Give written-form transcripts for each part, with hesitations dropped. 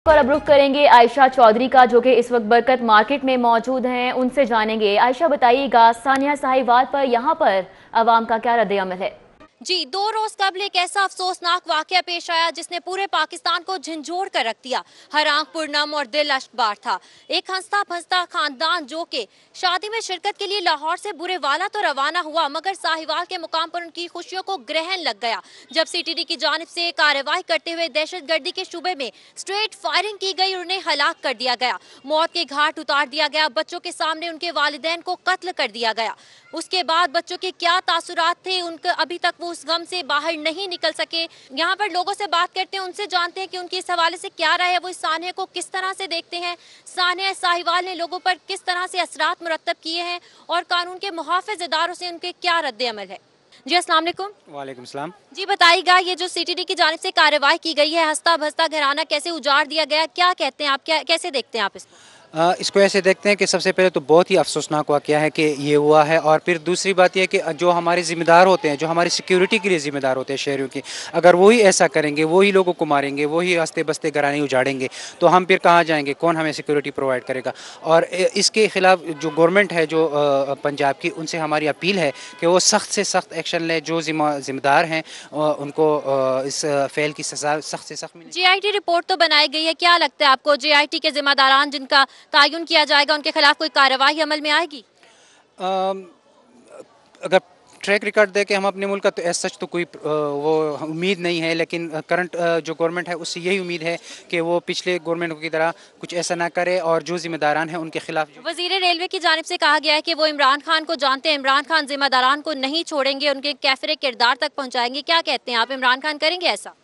और अब रुख करेंगे आयशा चौधरी का, जो कि इस वक्त बरकत मार्केट में मौजूद हैं। उनसे जानेंगे। आयशा, बताइएगा, सानिया साहिवाल पर यहाँ पर अवाम का क्या रद्द-ए-अमल है? जी, 2 रोज कबल एक ऐसा अफसोसनाक वाकया पेश आया जिसने पूरे पाकिस्तान को झंझोड़ कर रख दिया। हर आंख पुरनम और दिल अश्कबार था। एक हंसता फंसता खानदान जो कि शादी में शिरकत के लिए लाहौर से बुरे वाला तो रवाना हुआ, मगर साहिवाल के मुकाम पर उनकी खुशियों को ग्रहण लग गया जब सीटीडी की जानिब से कार्रवाई करते हुए दहशतगर्दी के शुबे में स्ट्रेट फायरिंग की गई और उन्हें हलाक कर दिया गया। मौत के घाट उतार दिया गया। बच्चों के सामने उनके वालिदैन को कत्ल कर दिया गया। उसके बाद बच्चों के क्या तासुरात थे, उनका अभी तक वो उस गम से बाहर नहीं निकल सके। यहाँ पर लोगों से बात करते हैं, उनसे जानते हैं कि उनकी इस हवाले से क्या राय है, वो इस सानिया को किस तरह से देखते हैं, सानिया साहिवाल ने लोगों पर किस तरह से असरात मुरत्तब किए हैं और कानून के मुहाफिज इदारों से उनके क्या रद्द अमल है। जी अस्सलाम वालेकुम। वालेकुम सलाम। जी बताइएगा, ये जो सीटीडी की जानिब से कार्रवाई की गई है, हंसता भसता घराना कैसे उजाड़ दिया गया, क्या कहते हैं आप, क्या कैसे देखते हैं आप इसको? इसको ऐसे देखते हैं कि सबसे पहले तो बहुत ही अफसोसनाक वाक़या है कि ये हुआ है, और फिर दूसरी बात यह है कि जो हमारे ज़िम्मेदार होते हैं, जो हमारी सिक्योरिटी के लिए ज़िम्मेदार होते हैं शहरियों की, अगर वही ऐसा करेंगे, वही लोगों को मारेंगे, वही हंसते बसते घराने उजाड़ेंगे, तो हम फिर कहाँ जाएंगे? कौन हमें सिक्योरिटी प्रोवाइड करेगा? और इसके ख़िलाफ़ जो गवर्नमेंट है, जो पंजाब की, उनसे हमारी अपील है कि वो सख्त से सख्त एक्शन ले। जो ज़िम्मेदार हैं उनको इस फ़ेल की सज़ा सख्त से सख्त मिले। जीआईटी रिपोर्ट तो बनाई गई है, क्या लगता है आपको जीआईटी के जिम्मेदारान जिनका तयन किया जाएगा उनके खिलाफ कोई कार्रवाई अमल में आएगी? अगर ट्रैक रिकॉर्ड दे के हम अपने मुल्क का, तो ऐसा सच तो कोई वो उम्मीद नहीं है, लेकिन करंट जो गवर्नमेंट है उससे यही उम्मीद है कि वो पिछले गवर्नमेंट की तरह कुछ ऐसा ना करे और जो जिम्मेदारान हैं उनके खिलाफ। वजीर रेलवे की जानिब से कहा गया है कि वो इमरान खान को जानते हैं, इमरान खान जिम्मेदारान को नहीं छोड़ेंगे, उनके कैफरे किरदार तक पहुँचाएंगे। क्या कहते हैं आप, इमरान खान करेंगे ऐसा?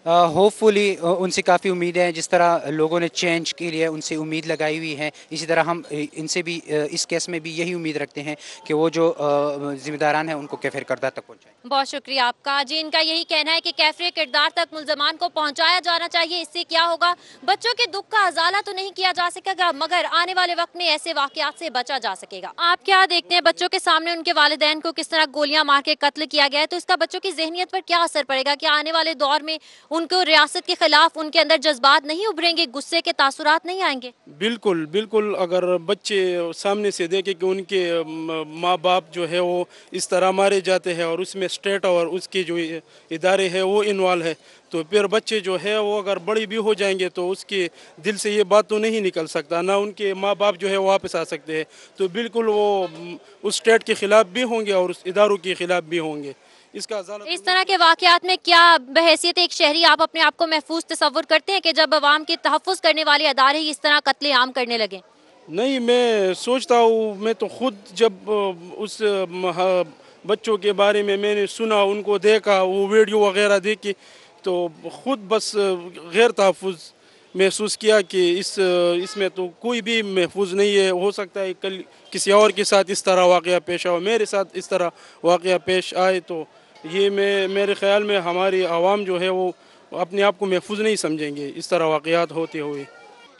होपफुली उनसे काफ़ी उम्मीद है। जिस तरह लोगों ने चेंज के लिए उनसे उम्मीद लगाई हुई है, इसी तरह हम इनसे भी इस केस में भी यही उम्मीद रखते हैं कि वो जो जिम्मेदारान हैं उनको कैफिर किरदार तक पहुँचाएं। बहुत शुक्रिया आपका। जी, इनका यही कहना है कि कैफरे किरदार तक मुल्जमान को पहुंचाया जाना चाहिए। इससे क्या होगा, बच्चों के दुख का अजाला तो नहीं किया जा सकेगा, मगर आने वाले वक्त में ऐसे वाकयात से बचा जा सकेगा। आप क्या देखते हैं, बच्चों के सामने उनके वालिदैन को किस तरह गोलियां मार के कत्ल किया गया है, तो इसका बच्चों की जहनीत पर क्या असर पड़ेगा? क्या आने वाले दौर में उनको रियासत के खिलाफ उनके अंदर जज्बात नहीं उभरेंगे, गुस्से के तासुरात नहीं आएंगे? बिल्कुल बिल्कुल। अगर बच्चे सामने से देखें कि उनके माँ बाप जो है वो इस तरह मारे जाते हैं और उसमें स्टेट और उसके जो इदारे हैं वो इन्वॉल्व है, तो फिर बच्चे जो है वो अगर बड़ी भी हो जाएंगे तो उसके दिल से ये बात तो नहीं निकल सकता, ना उनके माँ बाप जो है वो वापस आ सकते हैं। तो बिल्कुल वो उस स्टेट के ख़िलाफ़ भी होंगे और उस इदारों के ख़िलाफ़ भी होंगे। इसका इस तरह के वाकयात में क्या बहैसियत एक शहरी आप अपने आप को महफूज तस्वुर करते हैं कि जब अवाम के तहफ़्फ़ुज़ करने वाले अदारे ही इस तरह कत्लेआम करने लगे? नहीं, मैं सोचता हूँ, मैं तो खुद जब उस बच्चों के बारे में मैंने सुना, उनको देखा, वो वीडियो वगैरह देखी, तो खुद बस गैर तहफ़्फ़ुज़ महसूस किया कि इसमें तो कोई भी महफूज नहीं है। हो सकता है कल किसी और के साथ इस तरह वाक़या पेश आए, मेरे साथ इस तरह वाक़या पेश आए, तो ये मेरे ख़्याल में हमारी आवाम जो है वो अपने आप को महफूज नहीं समझेंगे इस तरह वाक़यात होते हुए।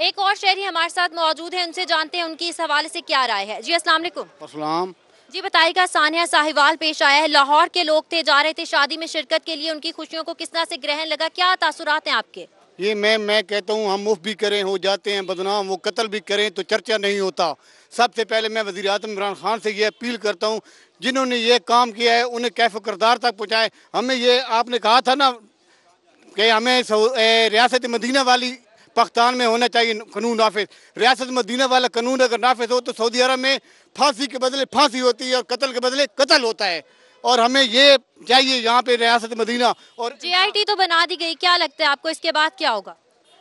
एक और शहरी हमारे साथ मौजूद है, उनसे जानते हैं उनकी इस हवाले से क्या राय है। जी अस्सलाम वालेकुम। अस्सलाम। जी बताइएगा, सानिया साहिवाल पेश आया है, लाहौर के लोग थे, जा रहे थे शादी में शिरकत के लिए, उनकी खुशियों को किस तरह से ग्रहण लगा, क्या तासुरात हैं आपके? ये मैं कहता हूँ, हम मुफ्त भी करें हो जाते हैं बदनाम, वो कत्ल भी करें तो चर्चा नहीं होता। सबसे पहले मैं वज़ीर आज़म इमरान खान से ये अपील करता हूँ, जिन्होंने ये काम किया है उन्हें कैफ किरदार तक पहुँचाएं। हमें ये आपने कहा था ना कि हमें रियासत मदीना वाली पाकिस्तान में होना चाहिए कानून नाफिज। रियासत मदीना वाला कानून अगर नाफिज हो तो सऊदी अरब में फांसी के बदले फांसी होती है और कत्ल के बदले कत्ल होता है, और हमें ये चाहिए यहाँ पे रियासत मदीना। और जीआईटी तो बना दी गई, क्या लगता है आपको इसके बाद क्या होगा?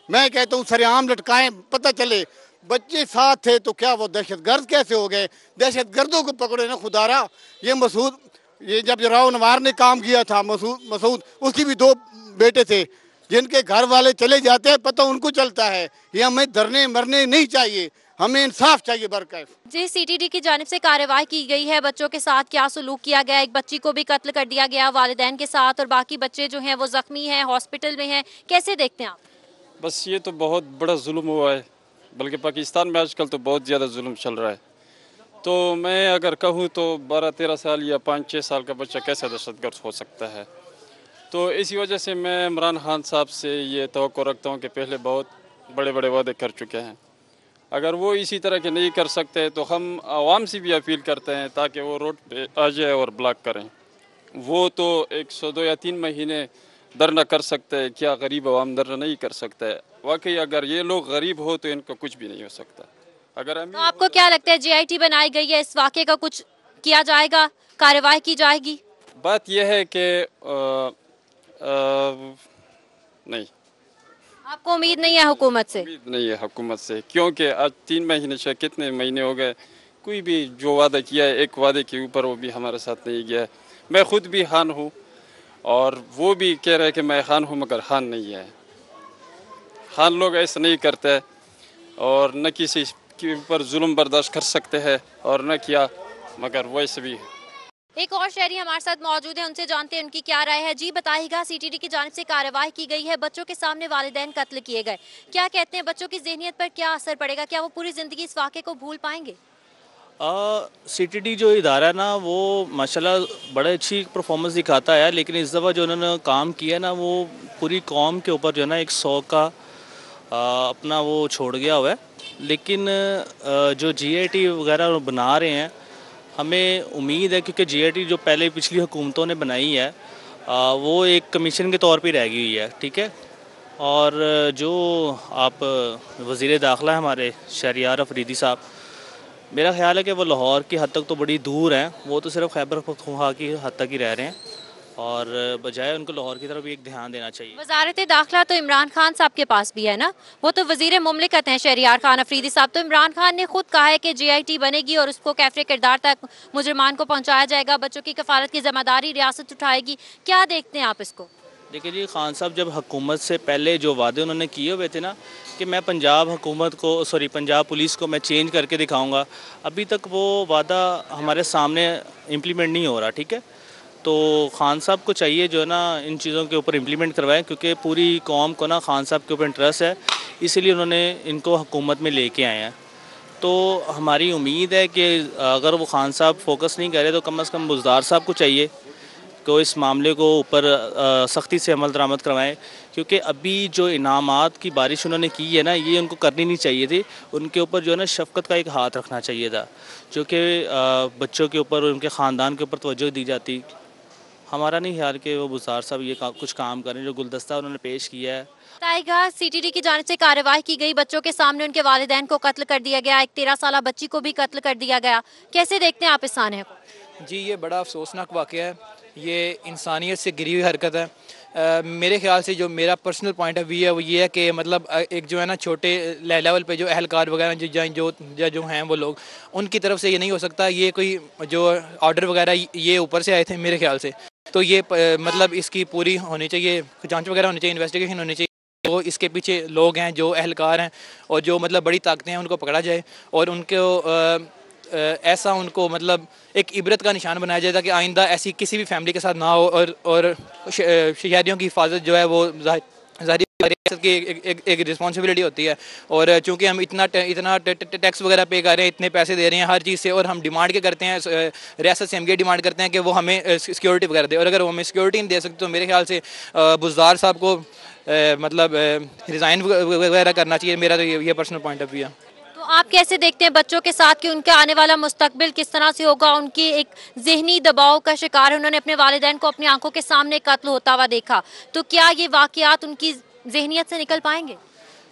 मैं कहता हूँ सरेआम लटकाएं, पता चले। बच्चे साथ थे तो क्या वो दहशतगर्द कैसे हो गए? दहशतगर्दों को पकड़े ना खुदारा। ये जब राव नवार ने काम किया था, मसूद उसकी भी 2 बेटे थे, जिनके घर वाले चले जाते हैं पता उनको चलता है। ये हमें धरने मरने नहीं चाहिए, हमें इंसाफ चाहिए बरकैफ। जी, सीटीडी की जानिब से कार्रवाई की गई है, बच्चों के साथ क्या सलूक किया गया, एक बच्ची को भी कत्ल कर दिया गया वालिदैन के साथ, और बाकी बच्चे जो हैं वो जख्मी हैं, हॉस्पिटल में हैं, कैसे देखते हैं आप? बस ये तो बहुत बड़ा जुल्म हुआ है, बल्कि पाकिस्तान में आजकल तो बहुत ज़्यादा जुल्म चल रहा है। तो मैं अगर कहूँ तो 12-13 साल या 5-6 साल का बच्चा कैसे दहशतगर्द हो सकता है। तो इसी वजह से मैं इमरान खान साहब से ये तवक्को रखता हूँ कि पहले बहुत बड़े बड़े वादे कर चुके हैं। अगर वो इसी तरह के नहीं कर सकते तो हम आवाम से भी अपील करते हैं ताकि वो रोड पे आ जाए और ब्लॉक करें। वो तो 102 या 3 महीने धरना कर सकते हैं, क्या गरीब आवाम धरना नहीं कर सकता है? वाकई अगर ये लोग गरीब हो तो इनको कुछ भी नहीं हो सकता। अगर तो आपको क्या लगता है JIT बनाई गई है, इस वाक़े का कुछ किया जाएगा, कार्रवाई की जाएगी? बात यह है कि नहीं, आपको उम्मीद नहीं है हुकूमत से? उम्मीद नहीं है हुकूमत से, क्योंकि आज 3 महीने से कितने महीने हो गए, कोई भी जो वादा किया है एक वादे के ऊपर वो भी हमारे साथ नहीं गया है। मैं खुद भी खान हूँ और वो भी कह रहे हैं कि मैं खान हूँ मगर खान नहीं है। खान लोग ऐसा नहीं करते और न किसी के ऊपर जुल्म बर्दाश्त कर सकते हैं और न किया, मगर वैसे भी। एक और शहरी हमारे साथ मौजूद है, उनसे जानते हैं उनकी क्या राय है। जी बताइएगा, CTD की जानिब से कार्रवाई की गई है, बच्चों के सामने वालिदैन कत्ल किए गए, क्या कहते हैं बच्चों की ज़हनियत पर क्या असर पड़ेगा, क्या वो पूरी ज़िंदगी इस वाक़े को भूल पाएंगे? CTD जो इदारा है ना वो माशाल्लाह बड़े अच्छी परफॉर्मेंस दिखाता है, लेकिन इस दफ़ा जो उन्होंने काम किया ना वो पूरी कौम के ऊपर जो है ना 100 का अपना वो छोड़ गया हुआ है। लेकिन जो GIT वगैरह बना रहे हैं, हमें उम्मीद है क्योंकि GIT जो पहले पिछली हुकूमतों ने बनाई है वो एक कमीशन के तौर पे रह गई हुई है, ठीक है। और जो आप वज़ीर दाखिला हमारे शहरियार अफरीदी साहब, मेरा ख्याल है कि वो लाहौर की हद तक तो बड़ी दूर हैं, वो तो सिर्फ खैबर पख्तूनख्वा की हद तक ही रह रहे हैं और बजाय उनको लाहौर की तरफ भी एक ध्यान देना चाहिए। वज़ारत दाखिला तो इमरान खान साहब के पास भी है ना, वो तो वज़ीर मुमलिकत हैं शहरियार खान अफरीदी साहब। तो इमरान खान ने खुद कहा है कि JIT बनेगी और उसको कैफरे किरदार तक मुजरमान को पहुँचाया जाएगा, बच्चों की कफालत की जिम्मेदारी रियासत उठाएगी। क्या देखते हैं आप इसको? देखिए जी, खान साहब जब हुकूमत से पहले जो वादे उन्होंने किए हुए थे ना कि मैं पंजाब हुकूमत को पंजाब पुलिस को मैं चेंज करके दिखाऊंगा, अभी तक वो वादा हमारे सामने इम्प्लीमेंट नहीं हो रहा, ठीक है। तो खान साहब को चाहिए जो है ना इन चीज़ों के ऊपर इम्प्लीमेंट करवाएं, क्योंकि पूरी कौम को ना खान साहब के ऊपर इंटरेस्ट है, इसीलिए उन्होंने इनको हुकूमत में लेके आए हैं। तो हमारी उम्मीद है कि अगर वो खान साहब फोकस नहीं करे तो कम से कम बुज़दार साहब को चाहिए को इस मामले को ऊपर सख्ती से अमल दरामद करवाएं, क्योंकि अभी जो इनामात की बारिश उन्होंने की है ना ये उनको करनी नहीं चाहिए थी। उनके ऊपर जो है ना शफ़क़त का एक हाथ रखना चाहिए था, जो कि बच्चों के ऊपर उनके ख़ानदान के ऊपर तवज्जो दी जाती। हमारा नहीं ख्याल कि वो बुज़दार साहब ये कुछ काम करें, जो गुलदस्ता उन्होंने पेश किया है। बताएगा, CTD की जानिब से कार्रवाई की गई, बच्चों के सामने उनके वालिदैन को कत्ल कर दिया गया, एक 13 साला बच्ची को भी कत्ल कर दिया गया, कैसे देखते हैं आप इस सानहे को? जी ये बड़ा अफसोसनाक वाक़या है, ये इंसानियत से गिरी हुई हरकत है। मेरे ख्याल से जो मेरा पर्सनल पॉइंट ऑफ व्यू है वो ये है कि मतलब एक जो है ना छोटे लेवल पे जो अहलकार वगैरह जो हैं वो लोग, उनकी तरफ से ये नहीं हो सकता। ये कोई जो ऑर्डर वगैरह ये ऊपर से आए थे मेरे ख्याल से, तो ये मतलब इसकी पूरी होनी चाहिए, जांच वगैरह होनी चाहिए, इन्वेस्टिगेशन होनी चाहिए। तो इसके पीछे लोग हैं जो अहलकार हैं और जो मतलब बड़ी ताकतें हैं, उनको पकड़ा जाए और उनको ऐसा उनको मतलब एक इबरत का निशान बनाया जाए ताकि आइंदा ऐसी किसी भी फैमिली के साथ ना हो। और शहरियों की हिफाजत जो है वो ज़ाहिर रियासत की एक रिस्पॉन्सिबिलिटी होती है। और चूँकि हम इतना टैक्स वगैरह पे कर रहे हैं, इतने पैसे दे रहे हैं हर चीज़ से, और हम डिमांड क्या करते हैं, रियासत से हम ये डिमांड करते हैं कि वो हमें सिक्योरिटी वगैरह दे, और अगर वो हमें सिक्योरिटी नहीं दे सकते तो मेरे ख्याल से बुज़दार साहब को मतलब रिज़ाइन वगैरह करना चाहिए। मेरा तो ये पर्सनल पॉइंट ऑफ व्यू है। तो आप कैसे देखते हैं बच्चों के साथ कि उनका आने वाला मुस्तकबिल किस तरह से होगा? उनकी एक ज़हनी दबाव का शिकार है, उन्होंने अपने वालिदैन को अपनी आंखों के सामने कत्ल होता हुआ देखा, तो क्या ये वाक़यात उनकी ज़हनियत से निकल पाएंगे?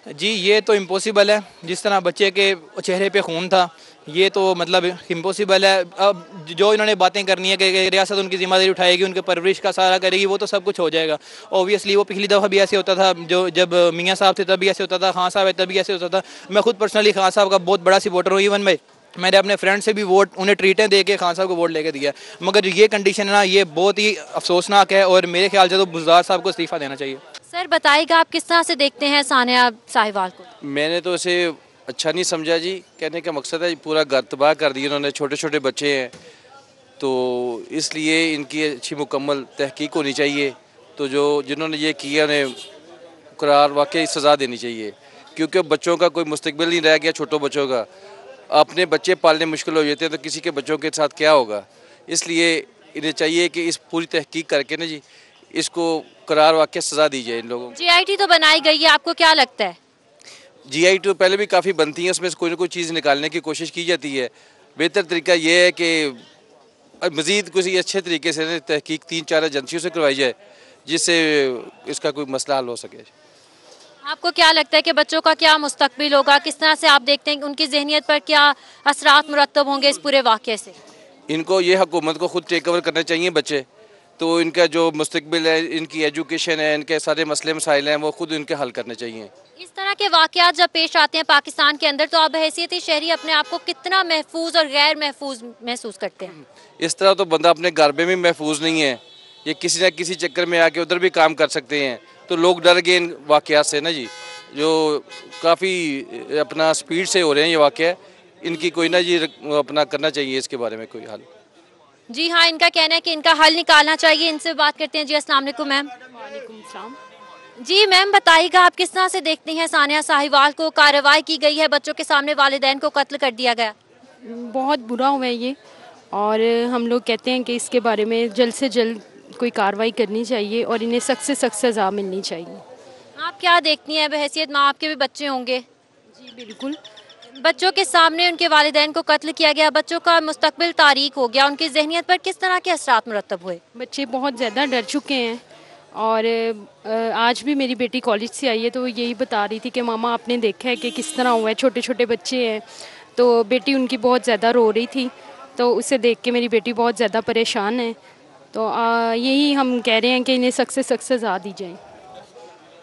जी ये तो इम्पॉसिबल है, जिस तरह बच्चे के चेहरे पे खून था ये तो मतलब इम्पॉसिबल है। अब जो इन्होंने बातें करनी है कि रियासत उनकी जिम्मेदारी उठाएगी, उनके परवरिश का सारा करेगी, वो तो सब कुछ हो जाएगा। ओबियसली वो पिछली दफ़ा भी ऐसे होता था, जो जब मियाँ साहब थे तब भी ऐसे होता था, खान साहब है तब भी ऐसे होता था। मैं खुद पर्सनली खान साहब का बहुत बड़ा सपोर्टर हूँ, इवन मैंने अपने फ्रेंड से भी वोट उन्हें ट्रीटें दे के खान साहब को वोट लेके दिया, मगर ये कंडीशन है ना ये बहुत ही अफसोसनाक है और मेरे ख्याल से तो बुज़दार साहब को इस्तीफ़ा देना चाहिए। सर बताइएगा, आप किस तरह से देखते हैं सानिया साहिवाल को? मैंने तो इसे अच्छा नहीं समझा जी। कहने का मकसद है पूरा घर तबाह कर दिया उन्होंने, छोटे छोटे बच्चे हैं तो इसलिए इनकी अच्छी मुकम्मल तहकीक होनी चाहिए। तो जिन्होंने ये किया उन्हें करार वाकई सज़ा देनी चाहिए, क्योंकि बच्चों का कोई मुस्तकबिल नहीं रह गया। छोटों बच्चों का अपने बच्चे पालने मुश्किल हो जाते हैं तो किसी के बच्चों के साथ क्या होगा। इसलिए इन्हें चाहिए कि इस पूरी तहकीक करके ना जी इसको करार वाकई सज़ा दी जाए इन लोगों को। JIT तो बनाई गई है, आपको क्या लगता है? GI टूर पहले भी काफ़ी बनती हैं, उसमें से कोई ना कोई चीज़ निकालने की कोशिश की जाती है। बेहतर तरीका ये है कि मज़ीद किसी अच्छे तरीके से तहकीक 3-4 एजेंसियों से करवाई जाए, जिससे इसका कोई मसला हल हो सके। आपको क्या लगता है कि बच्चों का क्या मुस्तकबिल होगा, किस तरह से आप देखते हैं कि उनकी ज़हनियत पर क्या असरात मुरत्तब होंगे इस पूरे वाक़ये से? इनको ये हुकूमत को खुद टेक ओवर करने चाहिए बच्चे, तो इनका जो मुस्तकबिल है, इनकी एजुकेशन है, इनके सारे मसले मसाइल हैं, वो खुद इनके हल करने चाहिए। इस तरह के वाक़यात जब पेश आते हैं पाकिस्तान के अंदर, तो आप बहैसियत शहरी अपने आप को कितना महफूज और गैर महफूज महसूस करते हैं? इस तरह तो बंदा अपने घर में भी महफूज नहीं है, ये किसी न किसी चक्कर में आके उधर भी काम कर सकते हैं। तो लोग डर गए इन वाक़यात से ना जी, जो काफ़ी अपना स्पीड से हो रहे हैं ये वाक़या, इनकी कोई ना जी अपना करना चाहिए इसके बारे में कोई हल। जी हाँ, इनका कहना है कि इनका हल निकालना चाहिए। इनसे बात करते हैं। जी अस्सलाम वालेकुम मैम। वालेकुम सलाम। जी मैम, बताइएगा आप किस तरह से देखती हैं सानिया साहिवाल को कार्रवाई की गई है, बच्चों के सामने वालिदैन को कत्ल कर दिया गया? बहुत बुरा हुआ है ये, और हम लोग कहते हैं कि इसके बारे में जल्द से जल्द कोई कार्रवाई करनी चाहिए और इन्हें सख्त से सख्त सज़ा मिलनी चाहिए। आप क्या देखती हैं, बहैसियत माँ आपके भी बच्चे होंगे? जी बिल्कुल। बच्चों के सामने उनके वालिदैन को कत्ल किया गया, बच्चों का मुस्तकबिल तारीक हो गया, उनकी ज़हनियत पर किस तरह के असरात मुरत्तब हुए? बच्चे बहुत ज़्यादा डर चुके हैं, और आज भी मेरी बेटी कॉलेज से आई है तो वो यही बता रही थी कि मामा आपने देखा है कि किस तरह हुआ है, छोटे छोटे बच्चे हैं। तो बेटी उनकी बहुत ज़्यादा रो रही थी, तो उसे देख के मेरी बेटी बहुत ज़्यादा परेशान है। तो यही हम कह रहे हैं कि इन्हें सख्त से सख्त सज़ा दी जाए।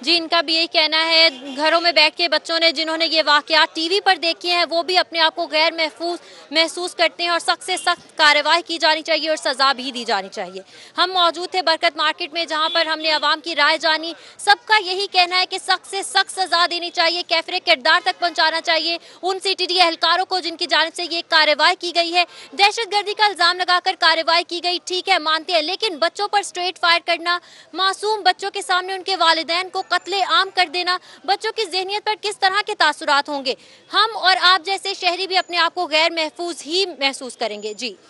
जी, इनका भी यही कहना है। घरों में बैठ के बच्चों ने जिन्होंने ये वाक़यात टीवी पर देखे हैं, वो भी अपने आप को गैर महसूस करते हैं, और सख्त से सख्त कार्रवाई की जानी चाहिए और सज़ा भी दी जानी चाहिए। हम मौजूद थे बरकत मार्केट में, जहाँ पर हमने आवाम की राय जानी। सबका यही कहना है कि सख्त से सख्त सज़ा देनी चाहिए, कैफरे किरदार तक पहुँचाना चाहिए उन CTD एहलकारों को जिनकी जानिब से ये कार्रवाई की गई है। दहशतगर्दी का इल्ज़ाम लगाकर कार्रवाई की गई, ठीक है, मानते हैं, लेकिन बच्चों पर स्ट्रेट फायर करना, मासूम बच्चों के सामने उनके वालिदैन को कत्ले आम कर देना, बच्चों की ज़हनियत पर किस तरह के तासुरात होंगे। हम और आप जैसे शहरी भी अपने आप को गैर महफूज ही महसूस करेंगे। जी।